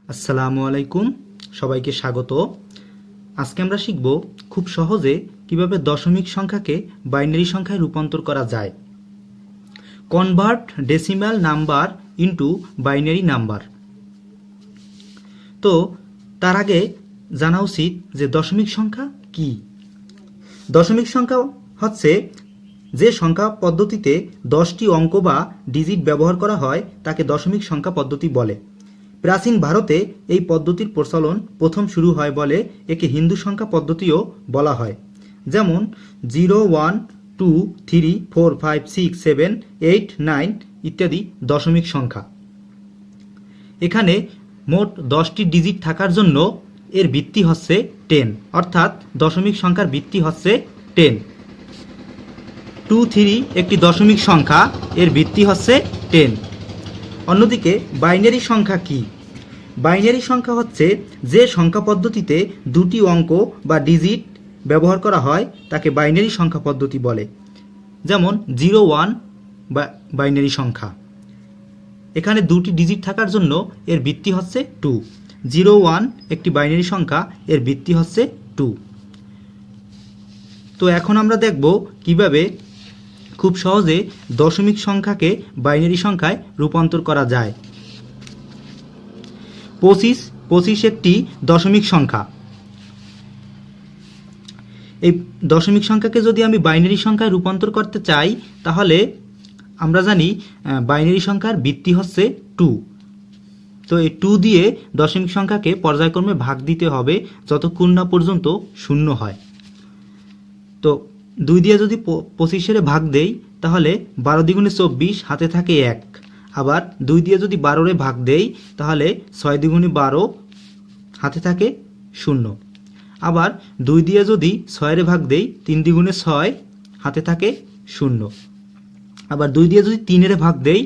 আসসালামু আলাইকুম, সবাইকে স্বাগত। আজকে আমরা শিখব খুব সহজে কিভাবে দশমিক সংখ্যাকে বাইনারি সংখ্যায় রূপান্তর করা যায়। Convert decimal number into binary number. তো তার আগে জানা উচিত যে দশমিক সংখ্যা কি। দশমিক সংখ্যা হচ্ছে যে সংখ্যা পদ্ধতিতে 10টি অঙ্ক বা ডিজিট ব্যবহার করা হয় তাকে দশমিক সংখ্যা পদ্ধতি বলে। প্রাচীন ভারতে এই পদ্ধতির প্রচলন প্রথম শুরু হয় বলে একে হিন্দু সংখ্যা পদ্ধতিও বলা হয়। যেমন 0, 1, 2, 3, 4, 5, 6, 7, 8, 9 ইত্যাদি দশমিক সংখ্যা। এখানে মোট 10টি ডিজিট থাকার জন্য এর ভিত্তি হচ্ছে 10, অর্থাৎ দশমিক সংখ্যার ভিত্তি হচ্ছে 10। 2, 3 একটি দশমিক সংখ্যা, এর ভিত্তি হচ্ছে 10। অন্যদিকে বাইনারি সংখ্যা কি? বাইনারি সংখ্যা হচ্ছে যে সংখ্যা পদ্ধতিতে দুটি অঙ্ক বা ডিজিট ব্যবহার করা হয় তাকে বাইনারি সংখ্যা পদ্ধতি বলে। যেমন 0, 1 বাইনারি সংখ্যা। এখানে দুটি ডিজিট থাকার জন্য এর ভিত্তি হচ্ছে 2। 0, 1 একটি বাইনারি সংখ্যা, এর ভিত্তি হচ্ছে 2। তো এখন আমরা দেখব কিভাবে খুব সহজে দশমিক সংখ্যাকে বাইনারি সংখ্যায় রূপান্তর করা যায়। 25 একটি দশমিক সংখ্যা। এই দশমিক সংখ্যাকে যদি আমি বাইনারি সংখ্যায় রূপান্তর করতে চাই তাহলে আমরা জানি বাইনারি সংখ্যার ভিত্তি হচ্ছে 2। তো এই 2 দিয়ে দশমিক সংখ্যাকে পর্যায়ক্রমে ভাগ দিতে হবে যতক্ষণ না পর্যন্ত 0 হয়। তো 2 দিয়ে যদি 25-এর ভাগ দেই তাহলে 12 দ্বিগুণে 24, হাতে থাকে 1। আবার 2 দিয়ে যদি 12-এর ভাগ দেই তাহলে 6 দ্বিগুণে 12, হাতে থাকে 0। আবার 2 দিয়ে যদি 6-এর ভাগ দেই 3 দ্বিগুণে 6, হাতে থাকে 0। আবার 2 দিয়ে যদি 3-এর ভাগ দেই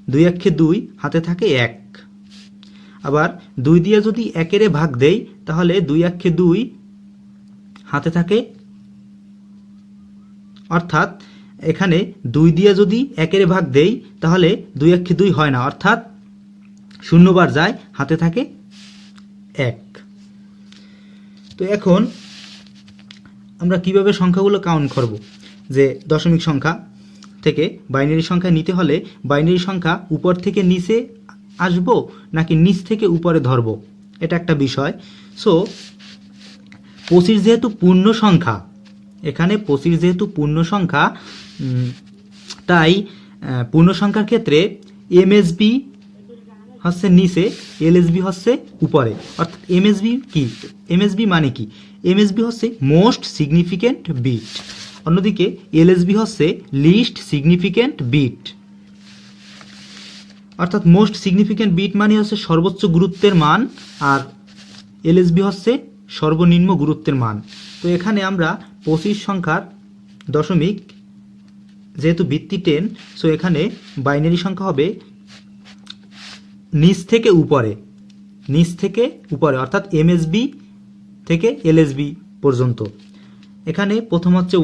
2 একে 2, হাতে থাকে 1। আবার 2 দিয়ে যদি 1-এর ভাগ দেই তাহলে 2 একে 2, হাতে থাকে, অর্থাৎ এখানে 2 দিয়ে যদি 1-এর ভাগ দেই তাহলে 2 একে 2 হয় না, অর্থাৎ 0 বার যায়, হাতে থাকে 1। তো এখন আমরা কিভাবে সংখ্যাগুলো কাউন্ট করব? যে দশমিক সংখ্যা থেকে বাইনারি সংখ্যা নিতে হলে বাইনারি সংখ্যা উপর থেকে নিচে আসবো নাকি নিচ থেকে উপরে ধরব, এটা একটা বিষয়। সো 25 যেহেতু পূর্ণ সংখ্যা, এখানে 25 যেহেতু পূর্ণ সংখ্যা, তাই পূর্ণ সংখ্যার ক্ষেত্রে এমএসবি হচ্ছে নিচে, এলএসবি হচ্ছে উপরে। অর্থাৎ এমএসবি কি? এমএসবি মানে কি? এমএসবি হচ্ছে মোস্ট সিগনিফিক্যান্ট বিট, অন্যদিকে এলএসবি হচ্ছে লিস্ট সিগনিফিক্যান্ট বিট। অর্থাৎ মোস্ট সিগনিফিক্যান্ট বিট মানে হচ্ছে সর্বোচ্চ গুরুত্বের মান, আর এলএসবি হচ্ছে সর্বনিম্ন গুরুত্বের মান। তো এখানে আমরা 25 সংখ্যার দশমিক যেহেতু ভিত্তি 10, সো এখানে বাইনারি সংখ্যা হবে নিচ থেকে উপরে, নিচ থেকে উপরে, অর্থাৎ এমএসবি থেকে এলএসবি পর্যন্ত। এখানে প্রথম হচ্ছে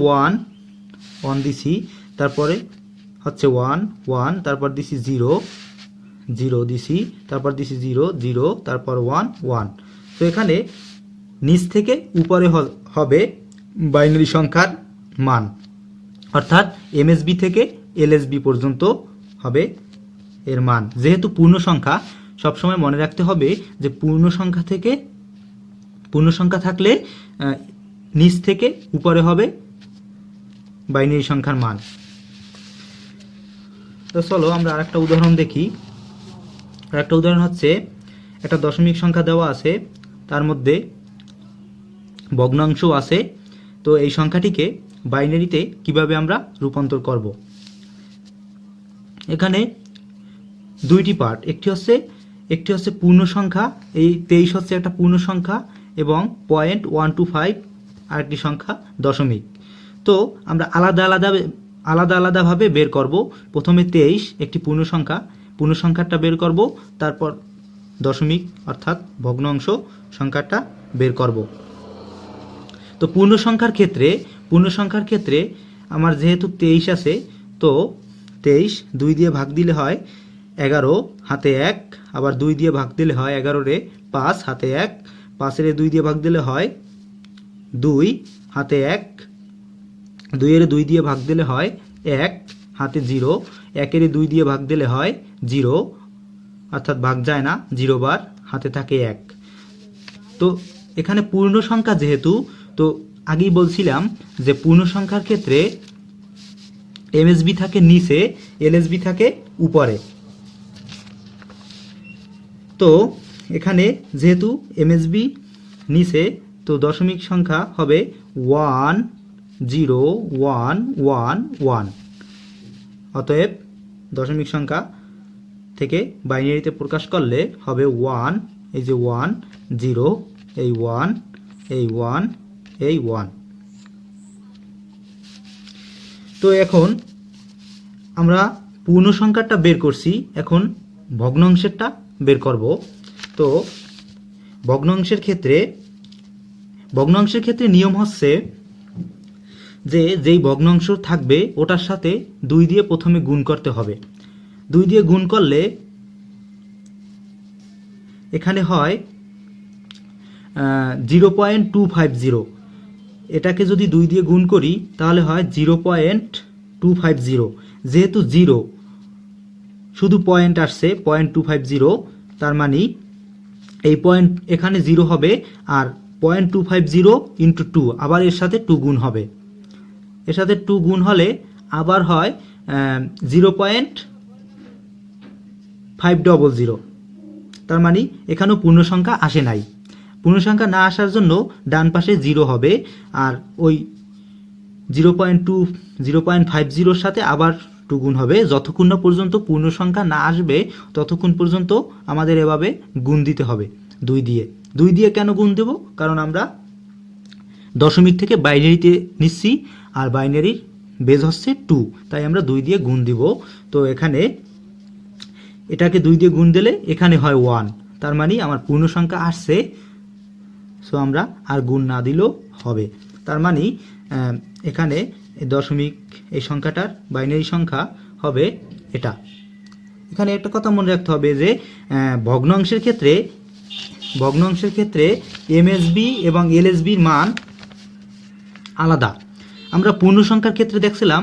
1 দিছি, তারপরে হচ্ছে 1 1, তারপর দিছি 0 0 দিছি, তারপর দিছি 0 0, তারপর 1 1। তো এখানে নিচ থেকে উপরে হবে বাইনারি সংখ্যার মান, অর্থাৎ এমএসবি থেকে এলএসবি পর্যন্ত হবে এর মান। যেহেতু পূর্ণ সংখ্যা, সবসময় মনে রাখতে হবে যে পূর্ণ সংখ্যা থাকলে নিচ থেকে উপরে হবে বাইনারি সংখ্যার মান। তো চলো আমরা আরেকটা উদাহরণ দেখি। আরেকটা উদাহরণ হচ্ছে একটা দশমিক সংখ্যা দেওয়া আছে, তার মধ্যে ভগ্নাংশ আছে। তো এই সংখ্যাটিকে বাইনারিতে কিভাবে আমরা রূপান্তর করব? এখানে দুইটি পার্ট, একটি হচ্ছে পূর্ণ সংখ্যা, এই 23 হচ্ছে একটা পূর্ণ সংখ্যা, এবং 0.125 আরেকটি সংখ্যা দশমিক। তো আমরা আলাদা আলাদাভাবে বের করব। প্রথমে 23 একটি পূর্ণ সংখ্যাটা বের করব, তারপর দশমিক অর্থাৎ ভগ্নাংশ সংখ্যাটা বের করব। তো পূর্ণ সংখ্যার ক্ষেত্রে আমার যেহেতু 23 আছে, তো 23 2 দিয়ে ভাগ দিলে হয় 11 হাতে 1, আবার 2 দিয়ে ভাগ দিলে হয় 11 রে 5 হাতে 1, 5 এর 2 দিয়ে ভাগ দিলে হয় 2 হাতে 1, 2 এর 2 দিয়ে ভাগ দিলে হয় 1 হাতে 0, 1 এর 2 দিয়ে ভাগ দিলে হয় 0, অর্থাৎ ভাগ যায় না, 0 বার হাতে থাকে 1। তো এখানে পূর্ণ সংখ্যা যেহেতু, তো আগেই বলছিলাম যে পূর্ণ সংখ্যার ক্ষেত্রে এমএসবি থাকে নিচে, এলএসবি থাকে উপরে। তো এখানে যেহেতু এমএসবি নিচে, তো দশমিক সংখ্যা হবে 1 0 1 1 1। অতএব দশমিক সংখ্যা থেকে বাইনারিতে প্রকাশ করলে হবে 1, এই যে 1 0, এই 1 এই 1 এই 1। তো এখন আমরা পূর্ণ সংখ্যাটা বের করছি, এখন ভগ্নাংশেরটা বের করব। তো ভগ্নাংশের ক্ষেত্রে নিয়ম হচ্ছে যে যেই ভগ্নাংশ থাকবে ওটার সাথে 2 দিয়ে প্রথমে গুণ করতে হবে। 2 দিয়ে গুণ করলে এখানে হয় 0.250। এটাকে যদি 2 দিয়ে গুণ করি তাহলে হয় 0.250। যেহেতু 0 শুধু পয়েন্ট আসছে 0.250, তার মানে এই পয়েন্ট এখানে 0 হবে, আর 0.250 ইন্টু 2, আবার এর সাথে 2 গুণ হবে। এর সাথে 2 গুণ হলে আবার হয় 0.500। তার মানে এখানেও পূর্ণ সংখ্যা আসে নাই। পূর্ণ সংখ্যা না আসার জন্য ডান পাশে 0 হবে, আর ওই 0.50 সাথে আবার 2 গুণ হবে। যতক্ষণ না পর্যন্ত পূর্ণ সংখ্যা না আসবে ততক্ষণ পর্যন্ত আমাদের এভাবে গুণ দিতে হবে 2 দিয়ে। 2 দিয়ে কেন গুণ দেব? কারণ আমরা দশমিক থেকে বাইনারিতে নিচ্ছি, আর বাইনারির বেজ হচ্ছে 2, তাই আমরা 2 দিয়ে গুণ দিব। তো এখানে এটাকে 2 দিয়ে গুণ দিলে এখানে হয় 1, তার মানে আমার পূর্ণ সংখ্যা আসছে। সো আমরা আর গুণ না দিলেও হবে। তার মানে এখানে দশমিক এই সংখ্যাটার বাইনারি সংখ্যা হবে এটা। এখানে একটা কথা মনে রাখতে হবে যে ভগ্নাংশের ক্ষেত্রে এমএসবি এবং এলএসবির মান আলাদা। আমরা পূর্ণ সংখ্যার ক্ষেত্রে দেখছিলাম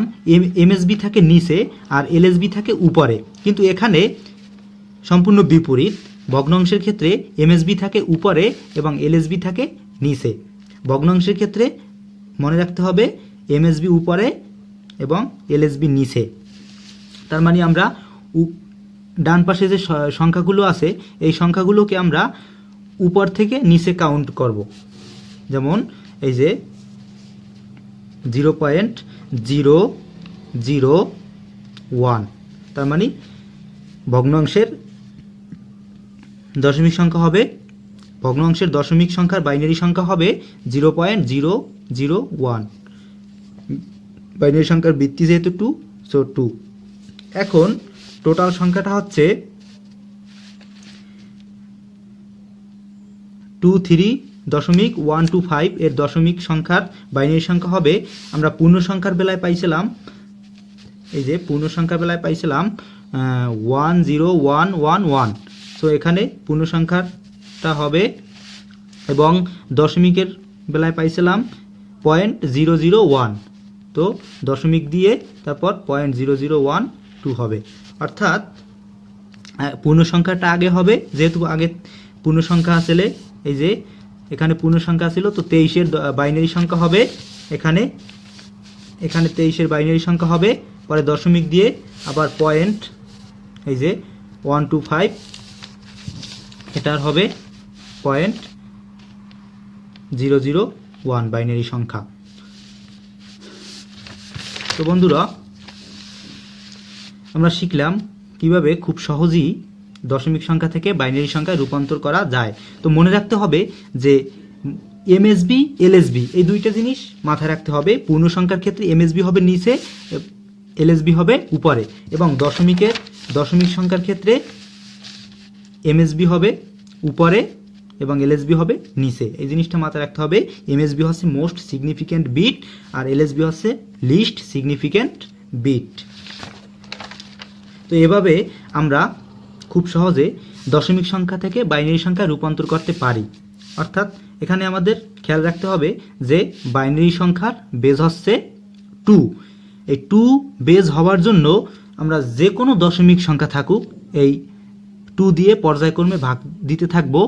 এমএসবি থাকে নিচে আর এলএসবি থাকে উপরে, কিন্তু এখানে সম্পূর্ণ বিপরীত। ভগ্নাংশের ক্ষেত্রে এমএসবি থাকে উপরে এবং এলএসবি থাকে নিচে। ভগ্নাংশের ক্ষেত্রে মনে রাখতে হবে এমএসবি উপরে এবং এলএসবি নিচে। তার মানে আমরা ডান পাশে যে সংখ্যাগুলো আছে এই সংখ্যাগুলোকে আমরা উপর থেকে নিচে কাউন্ট করব। যেমন এই যে 0.001, তার মানে ভগ্নাংশের দশমিক সংখ্যা হবে, ভগ্নাংশের দশমিক সংখ্যার বাইনারি সংখ্যা হবে 0.001। বাইনারি সংখ্যার ভিত্তি যেহেতু 2, সো 2। এখন টোটাল সংখ্যাটা হচ্ছে 23.125। এর দশমিক সংখ্যার বাইনারি সংখ্যা হবে, আমরা পূর্ণ সংখ্যার বেলায় পাইছিলাম, এই যে পূর্ণ সংখ্যার বেলায় পাইছিলাম 10111। সো এখানে পূর্ণ সংখ্যাটা হবে, এবং দশমিকের বেলায় পাইছিলাম 0.001। তো দশমিক দিয়ে তারপর 0.0012 হবে, অর্থাৎ পূর্ণ সংখ্যাটা আগে হবে। যেহেতু আগে পূর্ণ সংখ্যা আসলে এই যে এখানে পূর্ণ সংখ্যা ছিল, তো 23-এর বাইনারি সংখ্যা হবে এখানে 23-এর বাইনারি সংখ্যা হবে, পরে দশমিক দিয়ে আবার পয়েন্ট এই যে 125, এটার হবে 0.001 বাইনারি সংখ্যা। তো বন্ধুরা, আমরা শিখলাম কিভাবে খুব সহজেই দশমিক সংখ্যা থেকে বাইনারি সংখ্যায় রূপান্তর করা যায়। তো মনে রাখতে হবে যে এমএসবি এলএসবি এই দুইটা জিনিস মাথায় রাখতে হবে। পূর্ণ সংখ্যার ক্ষেত্রে এমএসবি হবে নিচে, এলএসবি হবে উপরে, এবং দশমিক সংখ্যার ক্ষেত্রে এমএসবি হবে উপরে এবং এলএসবি হবে নিচে। এই জিনিসটা মাথায় রাখতে হবে। এমএসবি হচ্ছে মোস্ট সিগনিফিক্যান্ট বিট আর এলএসবি হচ্ছে লিস্ট সিগনিফিক্যান্ট বিট। তো এভাবে আমরা খুব সহজে দশমিক সংখ্যা থেকে বাইনারি সংখ্যায় রূপান্তর করতে পারি। অর্থাৎ এখানে আমাদের খেয়াল রাখতে হবে যে বাইনারি সংখ্যার বেজ হচ্ছে 2। এই 2 বেজ হওয়ার জন্য আমরা যে কোনো দশমিক সংখ্যা থাকুক এই 2 দিয়ে পর্যায়ক্রমে ভাগ দিতে থাকবো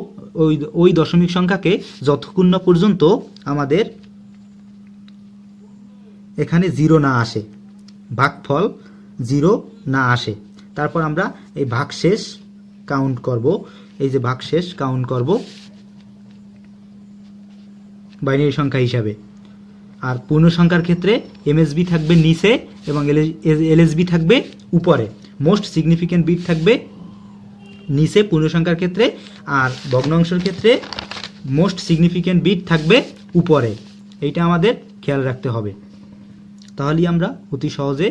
ওই দশমিক সংখ্যাকে যতক্ষণ না পর্যন্ত আমাদের এখানে 0 না আসে, ভাগফল 0 না আসে। তারপর আমরা এই ভাগশেষ কাউন্ট করব, এই যে ভাগশেষ কাউন্ট করব বাইনারি সংখ্যা হিসাবে। আর পূর্ণ সংখ্যার ক্ষেত্রে এমএসবি থাকবে নিচে এবং এলএসবি থাকবে উপরে। মোস্ট সিগনিফিক্যান্ট বিট থাকবে নিচে পূর্ণ সংখ্যার ক্ষেত্রে, আর ভগ্নাংশের ক্ষেত্রে মোস্ট সিগনিফিক্যান্ট বিট থাকবে উপরে। এইটা আমাদের খেয়াল রাখতে হবে। তাহলেই আমরা অতি সহজে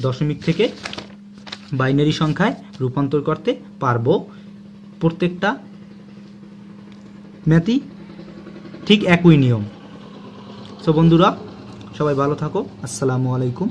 দশমিক থেকে বাইনারি সংখ্যায় রূপান্তর করতে পারবো। প্রত্যেকটা ম্যাথই ঠিক একই নিয়ম। সো বন্ধুরা, সবাই ভালো থাকো। আসসালামু আলাইকুম।